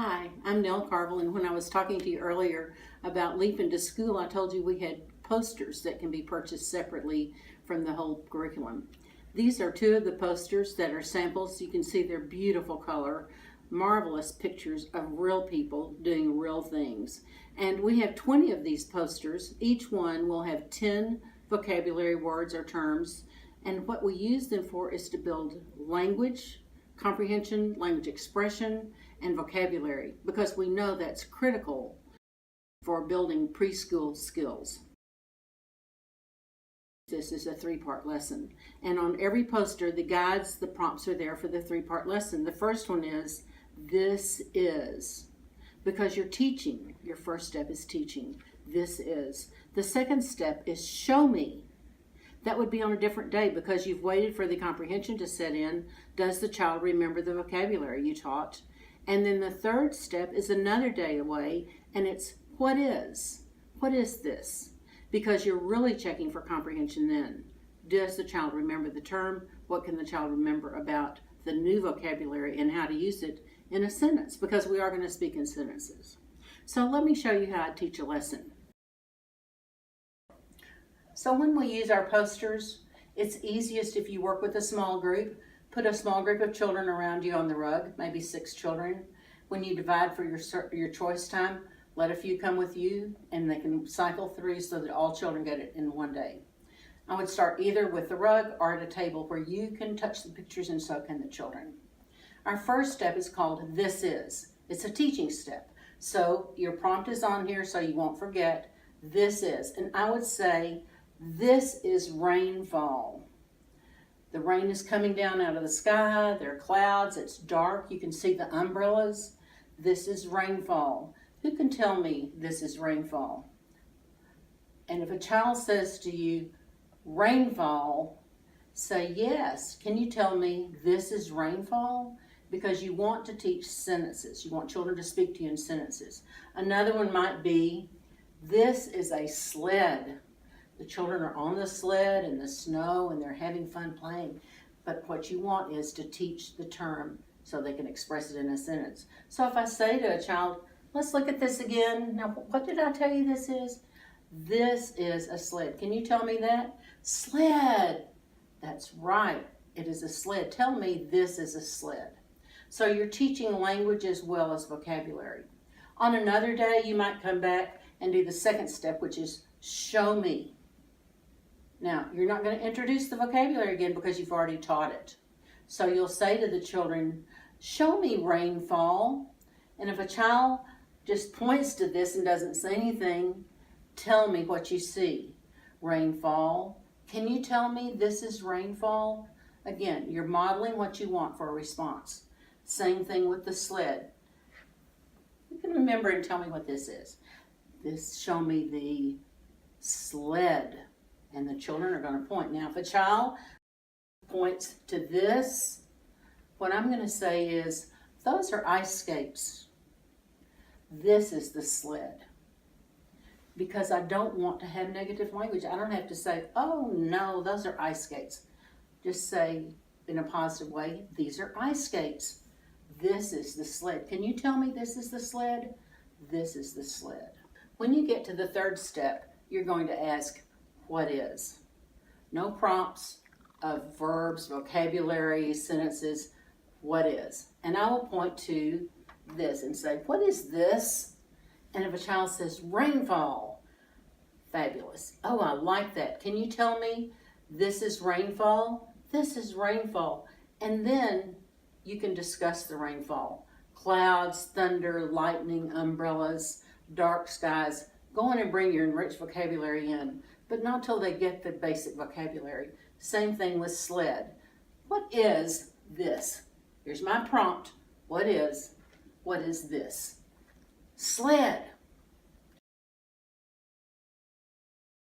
Hi, I'm Nell Carville, and when I was talking to you earlier about Leaping to School, I told you we had posters that can be purchased separately from the whole curriculum. These are two of the posters that are samples. You can see they're beautiful color, marvelous pictures of real people doing real things. And we have 20 of these posters. Each one will have 10 vocabulary words or terms, and what we use them for is to build language comprehension, language expression, and vocabulary, because we know that's critical for building preschool skills. This is a three-part lesson, and on every poster, the guides, the prompts are there for the three-part lesson. The first one is, this is, because you're teaching. Your first step is teaching. This is. The second step is show me. That would be on a different day because you've waited for the comprehension to set in. Does the child remember the vocabulary you taught? And then the third step is another day away, and it's what is? What is this? Because you're really checking for comprehension then. Does the child remember the term? What can the child remember about the new vocabulary and how to use it in a sentence? Because we are going to speak in sentences. So let me show you how I teach a lesson. So when we use our posters, it's easiest if you work with a small group. Put a small group of children around you on the rug, maybe 6 children. When you divide for your choice time, let a few come with you and they can cycle through so that all children get it in one day. I would start either with the rug or at a table where you can touch the pictures and so can the children. Our first step is called this is. It's a teaching step. So your prompt is on here so you won't forget. This is. And I would say, this is rainfall. The rain is coming down out of the sky. There are clouds. It's dark. You can see the umbrellas. This is rainfall. Who can tell me this is rainfall? And if a child says to you, rainfall, say yes. Can you tell me this is rainfall? Because you want to teach sentences. You want children to speak to you in sentences. Another one might be, this is a sled. The children are on the sled in the snow and they're having fun playing. But what you want is to teach the term so they can express it in a sentence. So if I say to a child, let's look at this again. Now, what did I tell you this is? This is a sled. Can you tell me that? Sled. That's right. It is a sled. Tell me this is a sled. So you're teaching language as well as vocabulary. On another day, you might come back and do the second step, which is show me. Now, you're not going to introduce the vocabulary again because you've already taught it. So you'll say to the children, show me rainfall. And if a child just points to this and doesn't say anything, tell me what you see. Rainfall. Can you tell me this is rainfall? Again, you're modeling what you want for a response. Same thing with the sled. You can remember and tell me what this is. This, show me the sled. And the children are going to point. Now, if a child points to this, what I'm going to say is, those are ice skates. This is the sled. Because I don't want to have negative language. I don't have to say, oh no, those are ice skates. Just say in a positive way, these are ice skates. This is the sled. Can you tell me this is the sled? This is the sled. When you get to the third step, you're going to ask, what is? No prompts of verbs, vocabulary, sentences. What is? And I will point to this and say, what is this? And if a child says rainfall, fabulous. Oh, I like that. Can you tell me this is rainfall? This is rainfall. And then you can discuss the rainfall. Clouds, thunder, lightning, umbrellas, dark skies. Go on and bring your enriched vocabulary in, but not until they get the basic vocabulary. Same thing with sled. What is this? Here's my prompt. What is this? Sled.